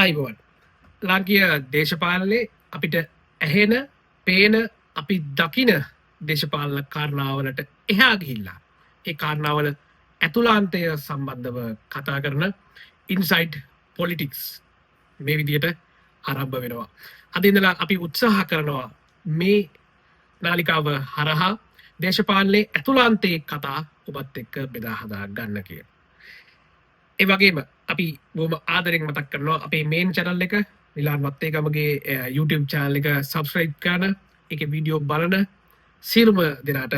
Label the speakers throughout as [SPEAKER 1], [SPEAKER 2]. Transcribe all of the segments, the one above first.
[SPEAKER 1] ආයිබෝන් ලාංකීය දේශපාලනේ අපිට ඇහෙන පේන අපි දකින දේශපාලන කාරණාවලට එහා ගිහිල්ලා ඒ කාරණාවල ඇතුළාන්තය සම්බන්ධව කතා කරන ඉන්සයිඩ් පොලිටික්ස් මේ විදියට ආරම්භ වෙනවා. අද ඉඳලා අපි උත්සාහ කරනවා මේ නාලිකාව හරහා දේශපාලනේ ඇතුළාන්තයේ කතා ඔබත් එක්ක බෙදා හදා ගන්න කියලා. ඒ වගේම අපි බොහොම ආදරෙන් මතක් කරනවා අපේ මේන් channel එක නිලාන් වත්තේගමගේ YouTube channel එක subscribe කරන, ඒකේ වීඩියෝ බලන සියලුම දෙනාට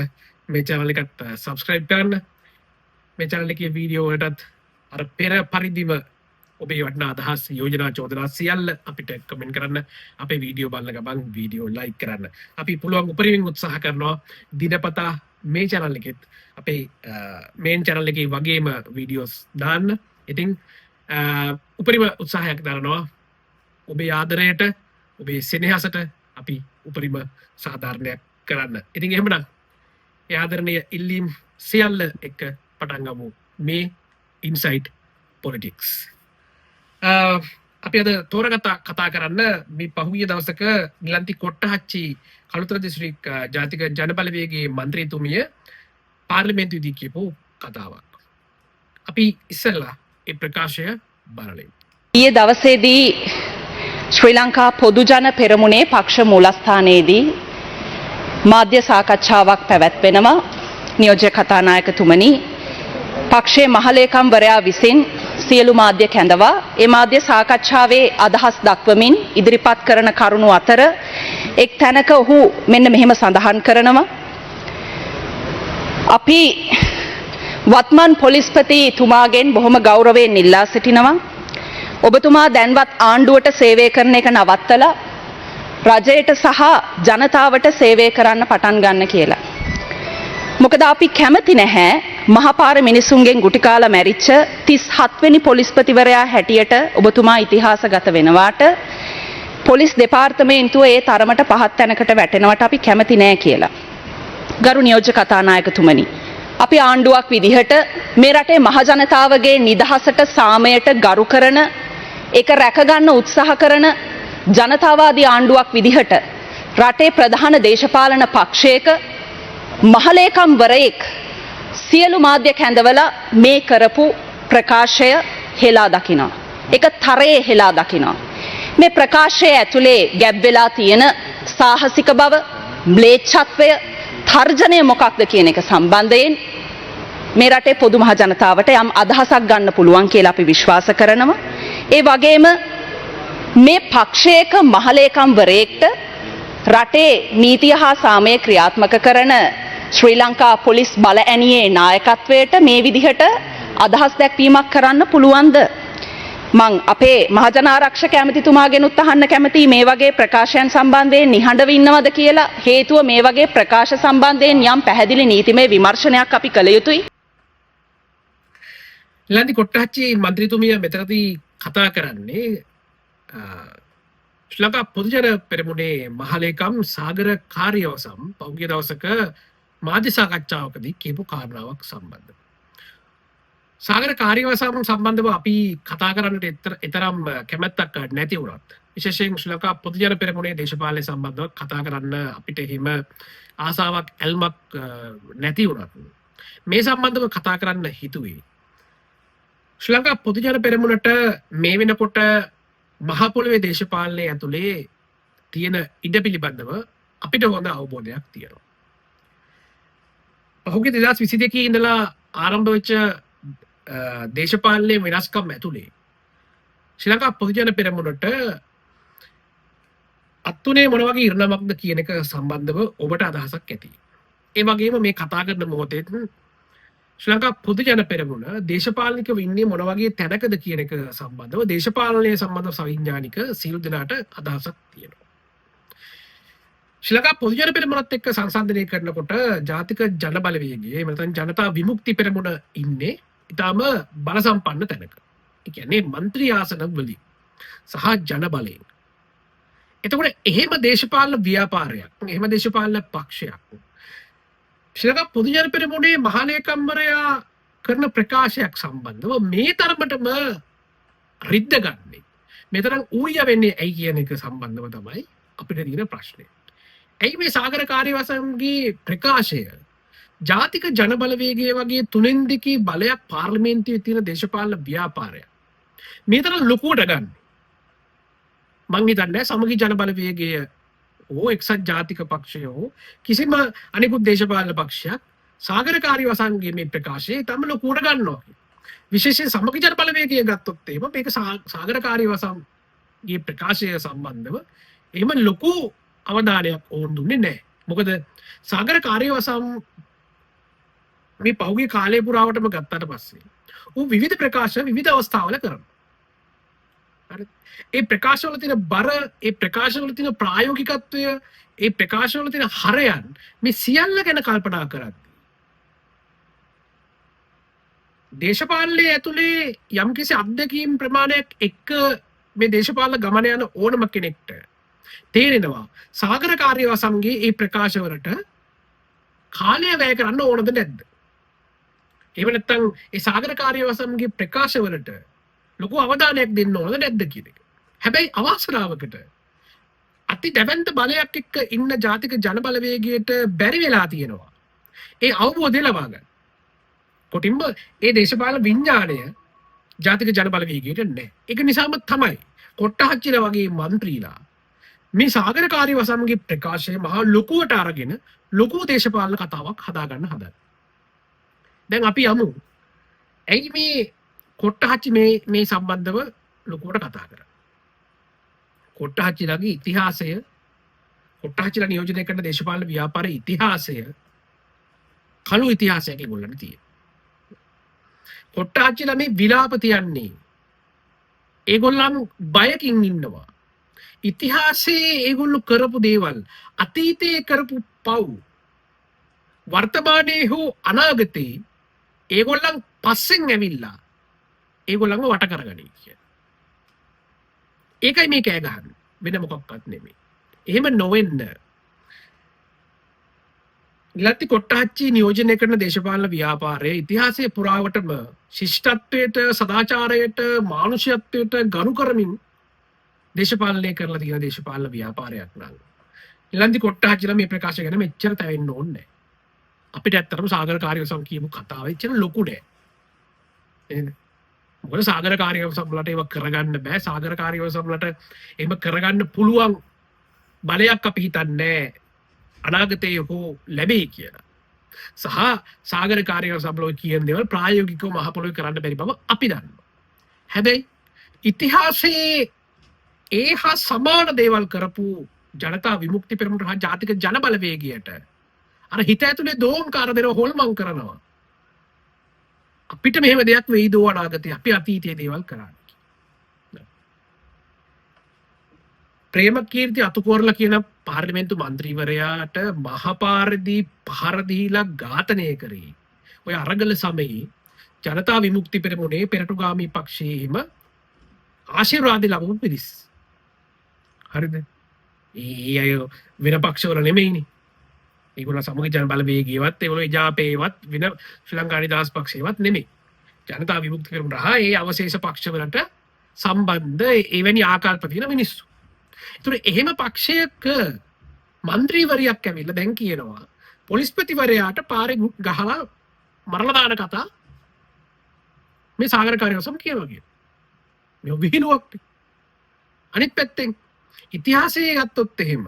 [SPEAKER 1] මේ channel එකට subscribe කරන්න. මේ channel එකේ වීඩියෝ වලටත් අර පෙර පරිදිම ඔබේ වටිනා අදහස් යෝජනා චෝදනා සියල්ල අපිට කමෙන්ට් කරන්න. අපේ වීඩියෝ බලන ගමන් වීඩියෝ ලයික් කරන්න. අපි පුළුවන් උපරිම උත්සාහ කරනවා දිනපතා මේ channel එකෙත් අපේ මේන් channel එකේ වගේම වීඩියෝස් දාන්න. ඉතින් උපරිම උත්සාහයක් දරනවා ඔබේ ආදරයට, ඔබේ සෙනෙහසට අපි උපරිම සාධාරණයක් කරන්න. ඉතින් එහෙමනම් ඒ ආදරණීය ඉල්ලීම් සියල්ල එක්ක පටන් ගමු මේ ඉන්සයිඩ් පොලිටික්ස්. අපි අද තෝරගත්ත කතා කරන්න මේ පහුගිය දවසක නිලන්ති කොට්ටහච්චි කළුතර දිස්ත්‍රික් ජාතික ජනබලවේගයේ මන්ත්‍රීතුමිය පාර්ලිමේන්තුවේදී කියපු කතාවක්. අපි ඉස්සෙල්ලා ඒ ප්‍රකාශය බලමු.
[SPEAKER 2] ඊයේ දවසේදී ශ්‍රී ලංකා පොදු ජන පෙරමුණේ පක්ෂ මූලස්ථානයේදී මාධ්‍ය සාකච්ඡාවක් පැවැත්වෙනවා. නියෝජ්‍ය කතානායකතුමනි, පක්ෂයේ මහලේකම්වරයා විසින් සියලු මාධ්‍ය කැඳවා ඒ මාධ්‍ය සාකච්ඡාවේ අදහස් දක්වමින් ඉදිරිපත් කරන කරුණු අතර එක් තැනක ඔහු මෙන්න මෙහෙම සඳහන් කරනවා. අපි වත්මන් පොලිස්පති තුමාගෙන් බොහොම ගෞරවයෙන් ඉල්ලා සිටිනවා. ඔබතුමා දැන්වත් ආණ්ඩුවට සේවය කරන එක නවත්තලා රජයට සහ ජනතාවට සේවය කරන්න පටන් ගන්න කියලා. මොකද අපි කැමති නැහැ මහපාර මිනිසුන්ගෙන් ගුටි කාලා මැරිච්ච 37 වෙනි පොලිස්පතිවරයා හැටියට ඔබතුමා ඉතිහාසගත වෙනවාට පොලිස් දෙපාර්තමේන්තුව ඒ තරමට පහත් තැනකට වැටෙනවට අපි කැමති නෑ කියලා. ගරු නියෝජ්‍ය කතානායකතුමනි, අපි ආණ්ඩුවක් විදිහට මේ රටේ මහජනතාවගේ නිදහසට සාමයට ගරු කරන, ඒක රැකගන්න උත්සාහ කරන ජනතාවාදී ආණ්ඩුවක් විදිහට රටේ ප්‍රධාන දේශපාලන පක්ෂයක මහලේකම්වරයෙක් සියලු මාධ්‍ය කැඳවලා මේ කරපු ප්‍රකාශය හෙලා දකිනවා. ඒක තරයේ හෙලා දකිනවා. මේ ප්‍රකාශය ඇතුලේ ගැබ් වෙලා තියෙන සාහසික බව, ම්ලේච්ඡත්වය, තර්ජනය මොකක්ද කියන එක සම්බන්ධයෙන් මේ රටේ පොදු මහ ජනතාවට යම් අදහසක් ගන්න පුළුවන් කියලා අපි විශ්වාස කරනවා. ඒ වගේම මේ පක්ෂයක මහලේකම්වරයෙක්ට රටේ නීතිය හා සාමය ක්‍රියාත්මක කරන ශ්‍රී ලංකා පොලිස් බල ඇණියේ නායකත්වයට මේ විදිහට අදහස් දැක්වීමක් කරන්න පුළුවන්ද? මං අපේ මහජනාරක්ෂක ඇමතිතුමාගෙනුත් අහන්න කැමතියි මේ වගේ ප්‍රකාශයන් සම්බන්ධයෙන් නිහඬව ඉන්නවද කියලා. හේතුව මේ වගේ ප්‍රකාශ සම්බන්ධයෙන් යම් පැහැදිලි නීතිමය විමර්ශනයක් අපි කළ යුතුයි.
[SPEAKER 1] නිලන්ති කොට්ටහච්චි මන්ත්‍රීතුමිය මෙතනදී කතා කරන්නේ ශ්‍රී ලංකා පොදු ජන පෙරමුණේ මහලේකම් සාගර කාර්යවසම් පහුගිය දවසක මාධ්‍ය සාකච්ඡාවකදී කියපු කාරණාවක් සම්බන්ධව. සාගර කාර්යවසම් සම්බන්ධව අපි කතා කරන්නට එතරම් කැමැත්තක් නැති වුණත්, විශේෂයෙන් ශ්‍රී ලංකා පොදු ජන පෙරමුණේ දේශපාලනය සම්බන්ධව කතා කරන්න අපිට එහෙම ආසාවක් ඇල්මක් නැති වුණත් මේ සම්බන්ධව කතා කරන්න හිතුවේ. ශ්‍රී ලංකා පොදු ජන පෙරමුණට මේ වෙනකොට මහ පොළොවේ දේශපාලනය ඇතුලේ තියෙන ඉඩ පිළිබඳව අපිට හොඳ අවබෝධයක් තියෙනවා. පහුගිය 2022 ඉඳලා ආරම්භ වෙච්ච දේශපාලනයේ වෙනස්කම් ඇතුලේ ශ්‍රී ලංකා පොදු ජන පෙරමුණට අත්තුනේ මොන වගේ ඉරණමක්ද කියන එක සම්බන්ධව ඔබට අදහසක් ඇති. ඒ වගේම මේ කතා කරන මොහොතේ ශ්‍රී ලංකා පොදු ජන පෙරමුණ දේශපාලනිකව ඉන්නේ මොන වගේ තැනකද කියන එක සම්බන්ධව දේශපාලනය සම්බන්ධ සවිඥානික සියලු දෙනාට අදහසක් තියෙනවා. ශ්‍රී ලංකා පොදු ජන පෙරමුණත් එක්ක සංසන්දනය කරනකොට ජාතික ජන බලවේගයේ එහෙම නැත්නම් ජනතා විමුක්ති පෙරමුණ ඉන්නේ ඊටම බල සම්පන්න තැනක. ඒ කියන්නේ മന്ത്രി ආසන වලින් සහ ජන බලයෙන්. එතකොට එහෙම දේශපාලන ව්‍යාපාරයක්, එහෙම දේශපාලන පක්ෂයක් ශ්‍රී ලංකා පොදු ජන පෙරමුණේ මහලේකම්වරයා කරන ප්‍රකාශයක් සම්බන්ධව මේ තරමටම රිද්දගන්නේ, මෙතරම් ඌය වෙන්නේ ඇයි කියන එක සම්බන්ධව තමයි අපිට තියෙන ප්‍රශ්නය. ඇයි මේ සාගරකාරී වසම්ගේ ප්‍රකාශය ජාතික ජනබලවේගය වගේ තුනෙන් දෙකේ බලයක් පාර්ලිමේන්තුවේ තියෙන දේශපාලන ව්‍යාපාරයක් මේ තරම් ලොකුවට ගන්න? මං හිතන්නේ සමගි ජනබලවේගය හෝ එක්සත් ජාතික පක්ෂය හෝ කිසිම අනිකුත් දේශපාලන පක්ෂයක් සාගරකාරී වසන්ගේ මේ ප්‍රකාශය තම ලොකුවට ගන්නවා. විශේෂයෙන් සමගි ජනබලවේගය ගත්තොත් එහෙම මේක සාගරකාරී වසන්ගේ ප්‍රකාශය සම්බන්ධව එහෙම ලොකු අවධානයක් ඕන් දුන්නේ නැහැ. මොකද සාගරකාරී වසම් මේ පහුගිය කාලය පුරාවටම ගත්තට පස්සේ ඌ විවිධ ප්‍රකාශ විවිධ අවස්ථාවල කරනවා. හරි. ඒ ප්‍රකාශවල තියෙන බර, ඒ ප්‍රකාශවල තියෙන ප්‍රායෝගිකත්වය, ඒ ප්‍රකාශවල තියෙන හරයන් මේ සියල්ල ගැන කල්පනා කරද්දී දේශපාලනයේ ඇතුලේ යම්කිසි අත්දැකීම් ප්‍රමාණයක් එක්ක මේ දේශපාලන ගමන යන ඕනම කෙනෙක්ට තේරෙනවා සාගරකාරී වසම්ගේ ඒ ප්‍රකාශවලට කාලය වැය කරන්න ඕනද නැද්ද? එහෙම නැත්නම් ඒ සාගරකාරී වසම්ගේ ප්‍රකාශවලට ලොකු අවධානයක් දෙන්න ඕනද නැද්ද කියන එක. හැබැයි අවාසනාවකට අති දැවැන්ත බලයක් එක්ක ඉන්න ජාතික ජනබලවේගයට බැරි වෙලා තියෙනවා ඒ අවබෝධය ලබා ගන්න. කොටින්ම ඒ දේශපාලන විඥාණය ජාතික ජනබලවේගයට නැහැ. ඒක නිසාම තමයි කොට්ටහච්චිලා වගේ മന്ത്രിලා මේ සාගරකාරී වසම්ගේ ප්‍රකාශය මහා ලොකුවට අරගෙන ලොකු දේශපාලන කතාවක් හදාගන්න හදන්නේ. දැන් අපි යමු. ඇයි මේ කොට්ටහච්චි මේ සම්බන්ධව ලොකුවට කතා කරන්නේ? කොට්ටහච්චිලාගේ ඉතිහාසය, කොට්ටහච්චිලා නියෝජනය කරන දේශපාලන ව්‍යාපාරයේ ඉතිහාසය කළු ඉතිහාසයක් ඒගොල්ලන්ට තියෙනවා. කොට්ටහච්චිලා මේ විලාප තියන්නේ ඒගොල්ලන් බයකින් ඉන්නවා. ඉතිහාසයේ ඒගොල්ලෝ කරපු දේවල්, අතීතයේ කරපු පව් වර්තමානයේ හෝ අනාගතේ ඒගොල්ලන් පස්සෙන් ඇවිල්ලා ඒගොල්ලන්ව වට කරගනී කිය. ඒකයි මේ කෑ ගහන්නේ, වෙන මොකක්වත් නෙමෙයි. එහෙම නොවෙන්න ඉලක්ක කොට්ටහච්චි නියෝජනය කරන දේශපාලන ව්‍යාපාරයේ ඉතිහාසයේ පුරාවටම ශිෂ්ටත්වයට, සදාචාරයට, මානුෂ්‍යත්වයට ගරු කරමින් දේශපාලනය කරලා තියෙන දේශපාලන ව්‍යාපාරයක් නම් ඉලන්දි කොට්ටහච්චිලා මේ ප්‍රකාශ ගැන මෙච්චර තැවෙන්න ඕනේ නැහැ. අපිට ඇත්තටම සාගරකාරී වසම් කියපු කතාව එච්චර ලොකු නෑ. එහෙනම් මොකද සාගරකාරී වසම් වලට ඒක කරගන්න බෑ. සාගරකාරී වසම් වලට එහෙම කරගන්න පුළුවන් බලයක් අපි හිතන්නේ අනාගතයේ හෝ ලැබෙයි කියලා. සහ සාගරකාරී වසම් වල කියන දේවල් ප්‍රායෝගිකව මහ පොළොවේ කරන්න බැරි බව අපි දන්නවා. හැබැයි ඉතිහාසයේ ඒ හා සමාන දේවල් කරපු ජනතා විමුක්ති පෙරමුණ හා ජාතික ජනබලවේගයට අර හිත ඇතුලේ දෝංකාර දෙනවා, හොල්මන් කරනවා. අපිට මෙහෙම දෙයක් වෙයිද අනාගතේ අපි අතීතයේ දේවල් කරන්නේ. ප්‍රේමකීර්ති අතුකෝරලා කියන පාර්ලිමේන්තු මන්ත්‍රීවරයාට මහපාරදී පහර දීලා ඝාතනය කරේ ඔය අරගල සමයේ ජනතා විමුක්ති පෙරමුණේ පෙරටුගාමී පක්ෂයේම ආශිර්වාද ලැබුණු පිරිස්. හරිද? ඒ අය වෙන පක්ෂවල නෙමෙයිනේ. ඒගොල්ලෝ සමගි ජනබලවේගයවත් ඒගොල්ලෝ එජාපේවත් වෙන ශ්‍රී ලංකා නිදහස් පක්ෂයවත් නෙමෙයි. ජනතා විමුක්ති පෙරමුණ රහ ඒ අවශේෂ පක්ෂවලට සම්බන්ධ එවැනි ආකල්ප තියෙන මිනිස්සු. ඒතර එහෙම පක්ෂයක മന്ത്രിවරයෙක් ඇවිල්ලා දැන් කියනවා පොලිස්පතිවරයාට පාරේ ගහලා මරලා දාන කතා මේ සාගරකාරී වසම් කියනවා කියන. මේ විහිළුවක්. අනිත් පැත්තෙන් ඉතිහාසයේ ගත්තොත් එහෙම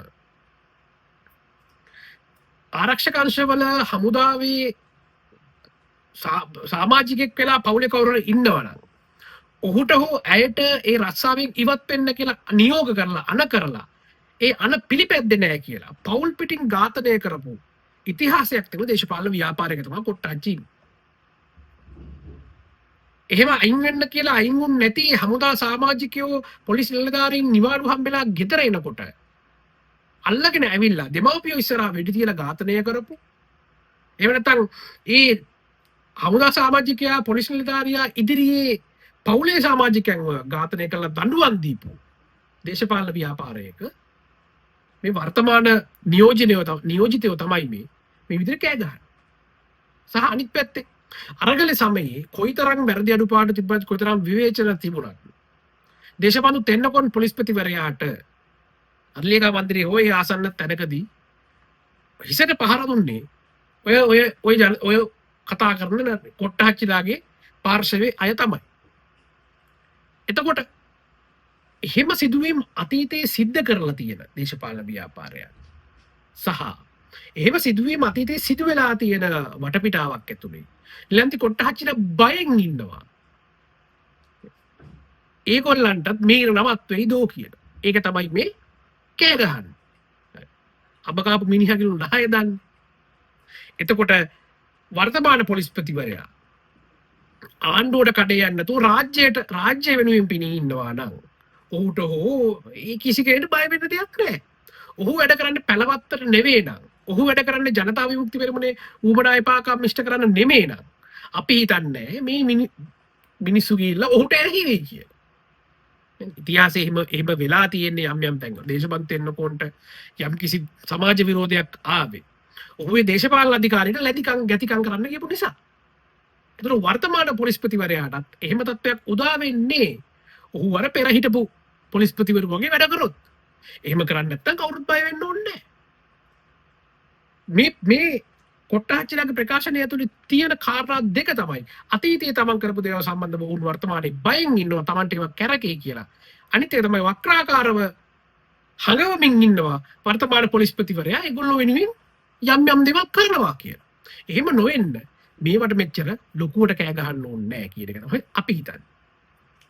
[SPEAKER 1] ආරක්ෂක අංශවල හමුදාවේ සමාජිකෙක් වෙලා පවුලේ කවුරුහරි ඉන්නවනම් ඔහුට හෝ ඇයට ඒ රස්සාවෙන් ඉවත් වෙන්න කියලා නියෝග කරලා අණ කරලා ඒ අණ පිළිපැද්දේ නැහැ කියලා පවුල් පිටින් ඝාතනය කරපු ඉතිහාසයක් තිබුණ දේශපාලන ව්‍යාපාරයක තමයි කොට්ටහච්චි. එහෙම අයින් වෙන්න කියලා අයින් වුන් නැති හමුදා සමාජිකයෝ පොලිස් නිලධාරීන් නිවාඩු හම්බෙලා ගෙදර එනකොට අල්ලගෙන ඇවිල්ලා දෙමව්පියෝ ඉස්සරහා වෙඩි තියලා ඝාතනය කරපු. එහෙම නැත්නම් ඒ හමුදා සමාජිකයා පොලිස් නිලධාරියා ඉදිරියේ පවුලේ සමාජිකයන්ව ඝාතනය කරලා දඬුවම් දීපු දේශපාලන ව්‍යාපාරයක මේ වර්තමාන නියෝජිතයෝ තමයි මේ විදිහට කෑ ගහන්නේ. සහ අනිත් පැත්තේ අරගල සමයේ කොයිතරම් වැරදි අඩුපාඩු තිබ්බත් කොයිතරම් විවේචන තිබුණත් දේශපාලු තෙන්නකොන් පොලිස්පතිවරයාට අරලියගා මන්ත්‍රී ඔය ආසන්න තැනකදී හිසට පහර දුන්නේ ඔය කතා කරන කොට්ටහච්චිලාගේ පාර්ශවයේ අය තමයි. එතකොට එහෙම සිදුවීම් අතීතයේ සිද්ධ කරලා තියෙන දේශපාලන ව්‍යාපාරයක් සහ එහෙම සිදුවීම් අතීතයේ සිදු වෙලා තියෙන වටපිටාවක් ඇතුලේ නිලන්ති කොට්ටහච්චිලා බයෙන් ඉන්නවා. ඒගොල්ලන්ටත් මේ නමත් වෙයි දෝ කියන. ඒක තමයි මේ කෑ ගහන්නේ. අබකාපු මිනිහගිලු නහය දන්නේ. එතකොට වර්තමාන පොලිස්පතිවරයා ආණ්ඩුවට කඩේ යන්න නැතුව රාජ්‍ය වෙනුවෙන් පිණී ඉන්නවා නම් ඔහුට හෝ ඒ කිසි කෙනෙකුට බය වෙන්න දෙයක් නැහැ. ඔහු වැඩ කරන්නේ පැලවත්තට නෙවෙයි නම් ඔහු වැඩ කරන්නේ ජනතා විමුක්ති පෙරමුණේ ඌමනා එපාකම් ඉෂ්ට කරන්න නෙමෙයි නම් අපි හිතන්නේ මේ මිනිස්සු ගිහිල්ලා ඔහුට ඇහි වෙයි කියලා. ඉතිහාසයේ එහෙම වෙලා තියෙන්නේ යම් තැන්වල. දේශපන්ත එන්නකොන්ට යම් කිසි සමාජ විරෝධයක් ආවේ. ඔහුගේ දේශපාලන අධිකාරියට ලැබිකම් ගැතිකම් කරන්න කියපු නිසා. ඒතර වර්තමාන පොලිස්පතිවරයාටත් එහෙම තත්ත්වයක් උදා වෙන්නේ ඔහු අර පෙර හිටපු පොලිස්පතිවරු වගේ වැඩ කරොත්. එහෙම කරන්නේ නැත්නම් කවුරුත් බය වෙන්න ඕනේ නැහැ. මේ කොට්ටාච්චිලාගේ ප්‍රකාශනය ඇතුලේ තියෙන කාරණා දෙක තමයි අතීතයේ තමන් කරපු දේවල් සම්බන්ධව වුණ වර්තමානයේ බයෙන් ඉන්නවා තමන්ට ඒවා කැරකේ කියලා. අනිත් එක තමයි වක්‍රාකාරව හඟවමින් ඉන්නවා වර්තමාන පොලිස්පතිවරයා ඒගොල්ලෝ වෙනුවෙන් යම් දේවල් කරනවා කියලා. එහෙම නොවෙන්න මේවට මෙච්චර ලොකුවට කෑ ගහන්න ඕනේ නැහැ කියන එක තමයි අපි හිතන්නේ.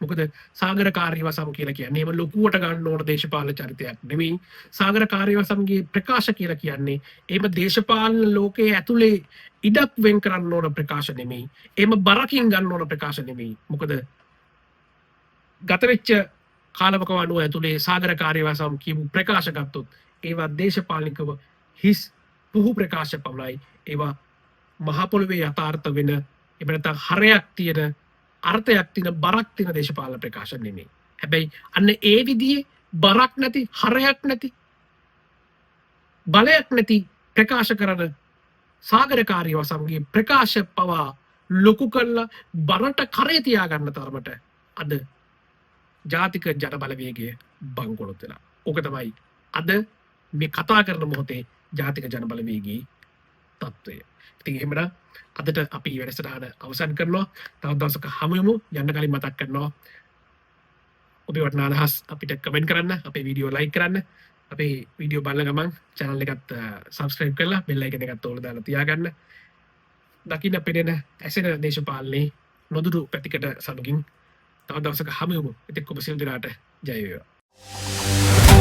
[SPEAKER 1] මොකද සාගර කාර්යවසම් කියලා කියන්නේ එහෙම ලොකුවට ගන්න ඕන දේශපාලන චරිතයක් නෙමෙයි. සාගර කාර්යවසම්ගේ ප්‍රකාශ කියලා කියන්නේ එහෙම දේශපාලන ලෝකයේ ඇතුලේ ඉඩක් වෙන් කරන්න ඕන ප්‍රකාශ නෙමෙයි. එහෙම බරකින් ගන්න ඕන ප්‍රකාශ නෙමෙයි. මොකද ගත වෙච්ච කාලවක වණුව ඇතුලේ සාගර කාර්යවසම් කියපු ප්‍රකාශ ගත්තොත් ඒවා දේශපාලනිකව හිස් පුහු ප්‍රකාශ පමණයි. ඒවා මහ පොළොවේ යථාර්ථ වෙන එහෙම නැත්නම් හරයක් තියෙන අර්ථයක් තියෙන බරක් තියෙන දේශපාලන ප්‍රකාශ නෙමෙයි. හැබැයි අන්න ඒ විදිහේ බරක් නැති හරයක් නැති බලයක් නැති ප්‍රකාශ කරන සාගරකාරී වසම්ගේ ප්‍රකාශ පවා ලොකු කරලා බරට කරේ තියාගන්න තරමට අද ජාතික ජන බලවේගය බංකොලොත් වෙලා. ඕක තමයි අද මේ කතා කරන මොහොතේ ජාතික ජන බලවේගයේ තත්ත්වය. ඉතින් එහෙමනම් අදට අපි වැඩසටහන අවසන් කරනවා. තවත් දවසක හමු වෙමු. යන්න කලින් මතක් කරනවා ඔබේ වටිනා අදහස් අපිට කමෙන්ට් කරන්න, අපේ වීඩියෝ ලයික් කරන්න, අපේ වීඩියෝ බලන ගමන් channel එකත් subscribe කරලා bell icon එකත් ඕල දාලා තියාගන්න. දකින්න පෙනෙන ඇසෙන දේශපාලනේ නොදුරු පැතිකඩ සමගින් තවත් දවසක හමු වෙමු. ඉතින් ඔබ සියලු දෙනාට ජය වේවා.